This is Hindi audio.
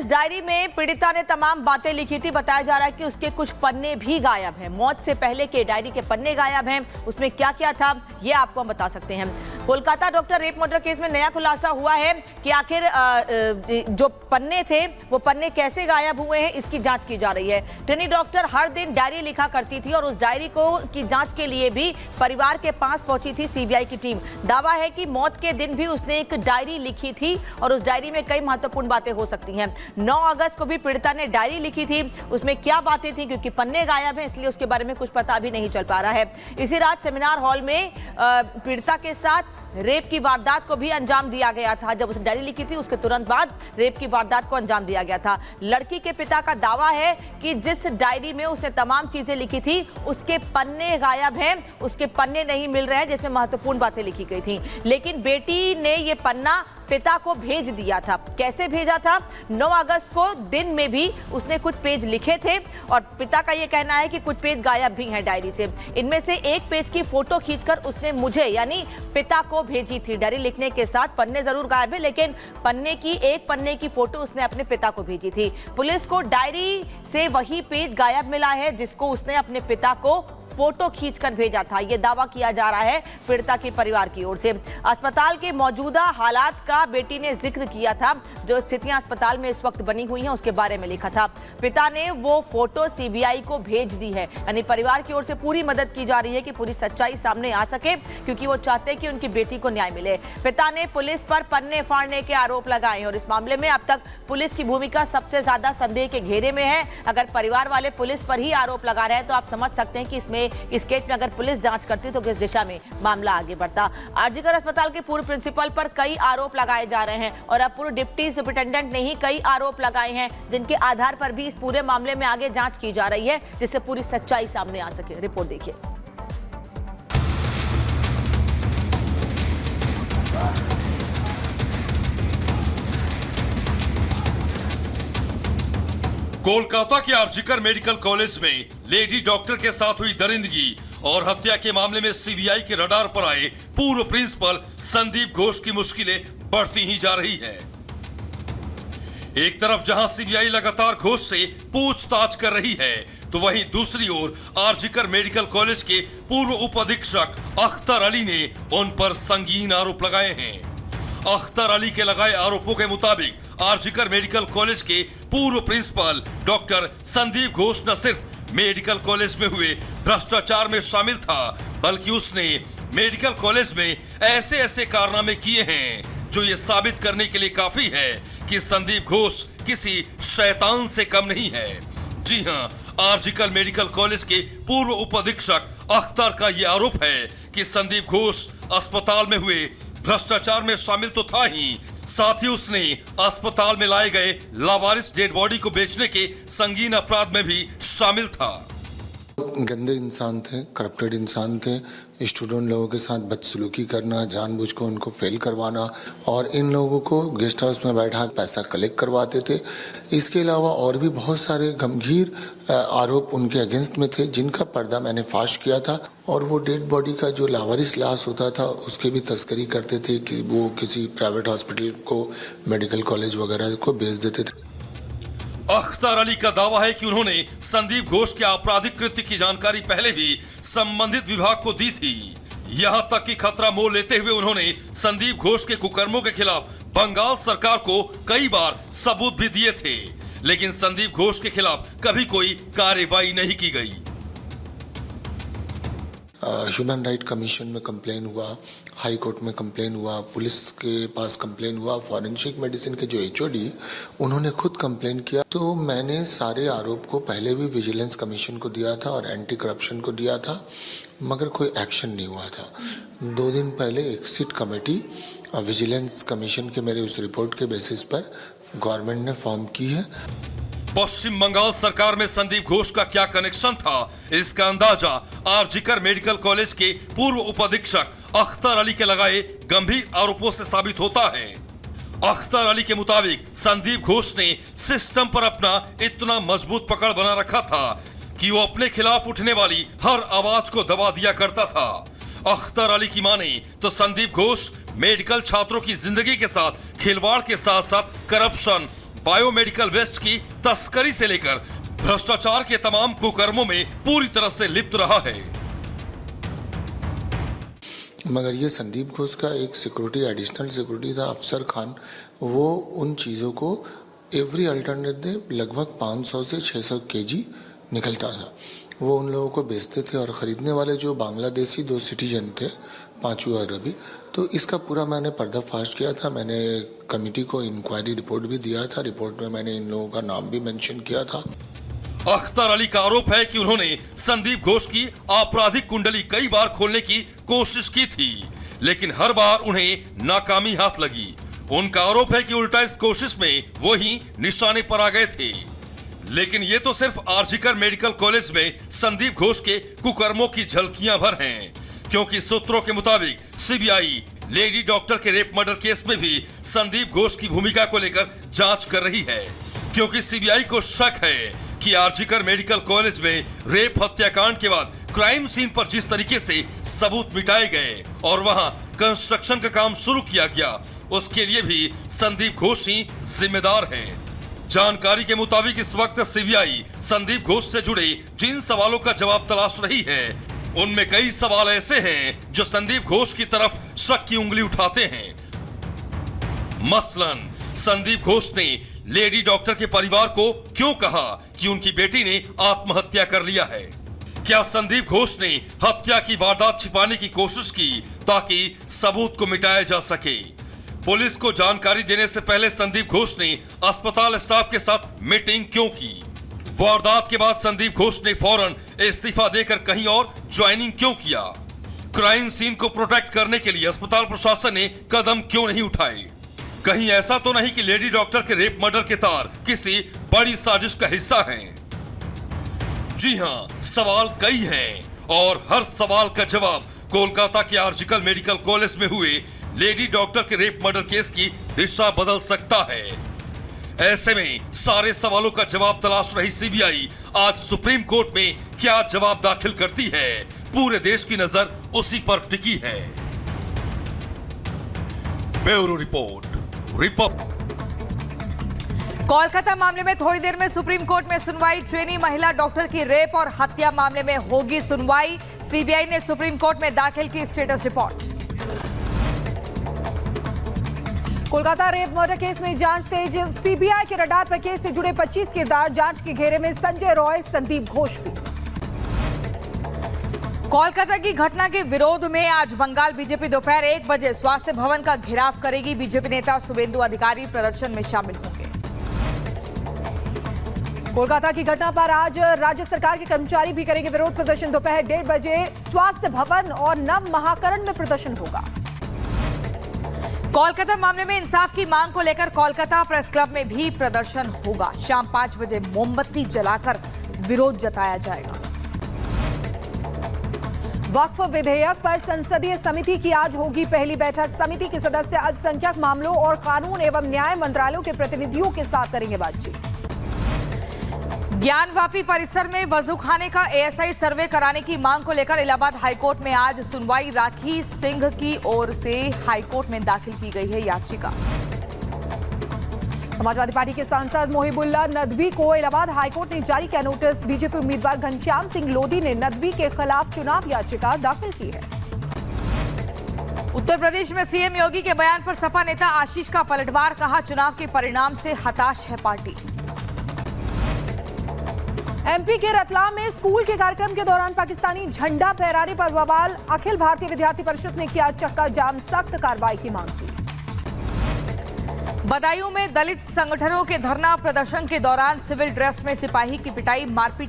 डायरी में पीड़िता ने तमाम बातें लिखी थी। बताया जा रहा है कि उसके कुछ पन्ने भी गायब हैं। मौत से पहले के डायरी के पन्ने गायब हैं। उसमें क्या क्या था ये आपको हम बता सकते हैं। Kolkata doctor rape murder case में नया खुलासा हुआ है कि आखिर जो पन्ने थे वो पन्ने कैसे गायब हुए हैं, इसकी जांच की जा रही है। ट्रेनी डॉक्टर हर दिन डायरी लिखा करती थी और उस डायरी को की जांच के लिए भी परिवार के पास पहुंची थी सीबीआई की टीम। दावा है कि मौत के दिन भी उसने एक डायरी लिखी थी और उस डायरी में कई महत्वपूर्ण बातें हो सकती हैं। 9 अगस्त को भी पीड़िता ने डायरी लिखी थी। उसमें क्या बातें थी, क्योंकि पन्ने गायब हैं इसलिए उसके बारे में कुछ पता भी नहीं चल पा रहा है। इसी रात सेमिनार हॉल में पीड़िता के साथ रेप की वारदात को भी अंजाम दिया गया था। जब उसने डायरी लिखी थी उसके तुरंत बाद रेप की वारदात को अंजाम दिया गया था। लड़की के पिता का दावा है कि जिस डायरी में उसने तमाम चीजें लिखी थी उसके पन्ने गायब हैं, उसके पन्ने नहीं मिल रहे हैं जिसमें महत्वपूर्ण बातें लिखी गई थी। लेकिन बेटी ने यह पन्ना पिता को भेज दिया था। कैसे भेजा था? 9 अगस्त को दिन में भी उसने कुछ पेज लिखे थे और पिता का यह कहना है कि कुछ पेज गायब भी हैं डायरी से। इनमें से एक पेज की फोटो खींचकर उसने मुझे यानी पिता को भेजी थी। डायरी लिखने के साथ पन्ने जरूर गायब है, लेकिन एक पन्ने की फोटो उसने अपने पिता को भेजी थी। पुलिस को डायरी से वही पेज गायब मिला है जिसको उसने अपने पिता को फोटो खींचकर भेजा था। यह दावा किया जा रहा है पीड़िता के परिवार की ओर से। अस्पताल के मौजूदा हालात का बेटी ने जिक्र किया था। जो स्थितियां अस्पताल में इस वक्त बनी हुई हैं उसके बारे में लिखा था। पिता ने वो फोटो सीबीआई को भेज दी है। यानी परिवार की ओर से पूरी मदद की जा रही है कि पूरी सच्चाई सामने आ सके, क्योंकि वो चाहते हैं कि उनकी बेटी को न्याय मिले। पिता ने पुलिस पर पन्ने फाड़ने के आरोप लगाए और इस मामले में अब तक पुलिस की भूमिका सबसे ज्यादा संदेह के घेरे में है। अगर परिवार वाले पुलिस पर ही आरोप लगा रहे हैं तो आप समझ सकते हैं कि इस केस में अगर पुलिस जांच करती तो किस दिशा में मामला आगे बढ़ता। आरजीकर अस्पताल के पूर्व प्रिंसिपल पर कई आरोप लगाए जा रहे हैं और अब पूर्व डिप्टी सुपरिटेंडेंट ने ही कई आरोप लगाए हैं, जिनके आधार पर भी इस पूरे मामले में आगे जांच की जा रही है, जिससे पूरी सच्चाई सामने आ सके। रिपोर्ट देखिए। कोलकाता के आरजीकर मेडिकल कॉलेज में लेडी डॉक्टर के साथ हुई दरिंदगी और हत्या के मामले में सीबीआई के रडार पर आए पूर्व प्रिंसिपल संदीप घोष की मुश्किलें बढ़ती ही जा रही है। एक तरफ जहां सीबीआई लगातार घोष से पूछताछ कर रही है, तो वहीं दूसरी ओर आरजीकर मेडिकल कॉलेज के पूर्व उप अधीक्षक अख्तर अली ने उन पर संगीन आरोप लगाए हैं। अख्तर अली के लगाए आरोपों के मुताबिक आरजीकर मेडिकल कॉलेज के पूर्व प्रिंसिपल डॉक्टर संदीप घोष न सिर्फ मेडिकल कॉलेज में हुए भ्रष्टाचार में शामिल था, बल्कि उसने मेडिकल कॉलेज में ऐसे कारनामे किए हैं जो ये साबित करने के लिए काफी है कि संदीप घोष किसी शैतान से कम नहीं है। जी हां, आरजीकर मेडिकल कॉलेज के पूर्व उप अधीक्षक अख्तर का ये आरोप है कि संदीप घोष अस्पताल में हुए भ्रष्टाचार में शामिल तो था ही, साथ ही उसने अस्पताल में लाए गए लावारिस डेड बॉडी को बेचने के संगीन अपराध में भी शामिल था। गंदे इंसान थे, करप्टेड इंसान थे। स्टूडेंट लोगों के साथ बदसलूकी करना, जानबूझ कर उनको फेल करवाना और इन लोगों को गेस्ट हाउस में बैठा पैसा कलेक्ट करवाते थे। इसके अलावा और भी बहुत सारे गंभीर आरोप उनके अगेंस्ट में थे, जिनका पर्दा मैंने फाश किया था। और वो डेड बॉडी का जो लावारिस लाश होता था उसकी भी तस्करी करते थे कि वो किसी प्राइवेट हॉस्पिटल को, मेडिकल कॉलेज वगैरह को बेच देते थे। अख्तर अली का दावा है कि उन्होंने संदीप घोष के आपराधिक कृत्य की जानकारी पहले भी संबंधित विभाग को दी थी। यहां तक कि खतरा मोल लेते हुए उन्होंने संदीप घोष के कुकर्मों के खिलाफ बंगाल सरकार को कई बार सबूत भी दिए थे, लेकिन संदीप घोष के खिलाफ कभी कोई कार्रवाई नहीं की गई। ह्यूमन राइट कमीशन में कंप्लेन हुआ, हाई कोर्ट में कंप्लेन हुआ, पुलिस के पास कंप्लेन हुआ, फॉरेंसिक मेडिसिन के जो एचओडी उन्होंने खुद कंप्लेन किया। तो मैंने सारे आरोप को पहले भी विजिलेंस कमीशन को दिया था और एंटी करप्शन को दिया था, मगर कोई एक्शन नहीं हुआ था। 2 दिन पहले एक सिट कमेटी विजिलेंस कमीशन के मेरे उस रिपोर्ट के बेसिस पर गवर्नमेंट ने फॉर्म की है। पश्चिम बंगाल सरकार में संदीप घोष का क्या कनेक्शन था, इसका अंदाजा आरजीकर मेडिकल कॉलेज के पूर्व उप अधीक्षक अख्तर अली के लगाए गंभीर आरोपों से साबित होता है। अख्तर अली के मुताबिक संदीप घोष ने सिस्टम पर अपना इतना मजबूत पकड़ बना रखा था कि वो अपने खिलाफ उठने वाली हर आवाज को दबा दिया करता था। अख्तर अली की माने तो संदीप घोष मेडिकल छात्रों की जिंदगी के साथ खिलवाड़ के साथ साथ करप्शन, बायोमेडिकल वेस्ट की तस्करी से लेकर भ्रष्टाचार के तमाम कुकर्मों में पूरी तरह से लिप्त रहा है। मगर ये संदीप घोष का एक सिक्योरिटी, एडिशनल सिक्योरिटी था अफसर खान, वो उन चीज़ों को एवरी अल्टरनेट डे लगभग 500 से 600 केजी निकलता था। वो उन लोगों को बेचते थे और ख़रीदने वाले जो बांग्लादेशी 2 सिटीजन थे, पांचू और रवि। तो इसका पूरा मैंने पर्दाफाश किया था। मैंने कमेटी को इंक्वायरी रिपोर्ट भी दिया था। रिपोर्ट में मैंने इन लोगों का नाम भी मेंशन किया था। अख्तर अली का आरोप है कि उन्होंने संदीप घोष की आपराधिक कुंडली कई बार खोलने की कोशिश की थी, लेकिन हर बार उन्हें नाकामी हाथ लगी। उनका आरोप है कि उल्टा इस कोशिश में वो ही निशाने पर आ गए थे। लेकिन ये तो सिर्फ आरजीकर मेडिकल कॉलेज में संदीप घोष के कुकर्मों की झलकियां भर हैं, क्योंकि सूत्रों के मुताबिक सीबीआई लेडी डॉक्टर के रेप मर्डर केस में भी संदीप घोष की भूमिका को लेकर जांच कर रही है। क्योंकि सीबीआई को शक है कि आरजीकर मेडिकल कॉलेज में रेप हत्याकांड के बाद क्राइम सीन पर जिस तरीके से सबूत मिटाए गए और वहां कंस्ट्रक्शन का काम शुरू किया गया, उसके लिए भी संदीप घोष ही जिम्मेदार हैं। जानकारी के मुताबिक इस वक्त सीबीआई संदीप घोष से जुड़े जिन सवालों का जवाब तलाश रही है, उनमें कई सवाल ऐसे हैं जो संदीप घोष की तरफ शक की उंगली उठाते हैं। मसलन संदीप घोष ने लेडी डॉक्टर के परिवार को क्यों कहा कि उनकी बेटी ने आत्महत्या कर लिया है? क्या संदीप घोष ने हत्या की वारदात छिपाने की कोशिश की ताकि सबूत को मिटाया जा सके? पुलिस को जानकारी देने से पहले संदीप घोष ने अस्पताल स्टाफ के साथ मीटिंग क्यों की? वारदात के बाद संदीप घोष ने फौरन इस्तीफा देकर कहीं और ज्वाइनिंग क्यों किया? क्राइम सीन को प्रोटेक्ट करने के लिए अस्पताल प्रशासन ने कदम क्यों नहीं उठाए? कहीं ऐसा तो नहीं कि लेडी डॉक्टर के रेप मर्डर के तार किसी बड़ी साजिश का हिस्सा हैं? जी हां, सवाल कई हैं और हर सवाल का जवाब कोलकाता के आरजीकर मेडिकल कॉलेज में हुए लेडी डॉक्टर के रेप मर्डर केस की दिशा बदल सकता है। ऐसे में सारे सवालों का जवाब तलाश रही सीबीआई आज सुप्रीम कोर्ट में क्या जवाब दाखिल करती है, पूरे देश की नजर उसी पर टिकी है। ब्यूरो रिपोर्ट, कोलकाता मामले में थोड़ी देर में सुप्रीम कोर्ट में सुनवाई। ट्रेनी महिला डॉक्टर की रेप और हत्या मामले में होगी सुनवाई। सीबीआई ने सुप्रीम कोर्ट में दाखिल की status report. Kolkata rape murder case में जांच तेज। सीबीआई के रडार पर केस से जुड़े 25 किरदार। जांच के घेरे में संजय रॉय, संदीप घोष भी। कोलकाता की घटना के विरोध में आज बंगाल बीजेपी दोपहर 1 बजे स्वास्थ्य भवन का घेराव करेगी। बीजेपी नेता शुभेंदु अधिकारी प्रदर्शन में शामिल होंगे। कोलकाता की घटना पर आज राज्य सरकार के कर्मचारी भी करेंगे विरोध प्रदर्शन। दोपहर 1:30 बजे स्वास्थ्य भवन और नव महाकरण में प्रदर्शन होगा। कोलकाता मामले में इंसाफ की मांग को लेकर कोलकाता प्रेस क्लब में भी प्रदर्शन होगा। शाम 5 बजे मोमबत्ती जलाकर विरोध जताया जाएगा। वक्फ विधेयक पर संसदीय समिति की आज होगी पहली बैठक। समिति के सदस्य अल्पसंख्यक मामलों और कानून एवं न्याय मंत्रालयों के प्रतिनिधियों के साथ करेंगे बातचीत। ज्ञानवापी परिसर में वजूखाने का एएसआई सर्वे कराने की मांग को लेकर इलाहाबाद हाईकोर्ट में आज सुनवाई। राखी सिंह की ओर से हाईकोर्ट में दाखिल की गई है याचिका। समाजवादी पार्टी के सांसद मोहिबुल्लाह नदवी को इलाहाबाद हाईकोर्ट ने जारी किया नोटिस। बीजेपी उम्मीदवार घनश्याम सिंह लोधी ने नदवी के खिलाफ चुनाव याचिका दाखिल की है। उत्तर प्रदेश में सीएम योगी के बयान पर सपा नेता आशीष का पलटवार। कहा, चुनाव के परिणाम से हताश है पार्टी। एमपी के रतलाम में स्कूल के कार्यक्रम के दौरान पाकिस्तानी झंडा फहराने पर बवाल। अखिल भारतीय विद्यार्थी परिषद ने किया चक्का जाम। सख्त कार्रवाई की मांग की। बदायूं में दलित संगठनों के धरना प्रदर्शन के दौरान सिविल ड्रेस में सिपाही की पिटाई, मारपीट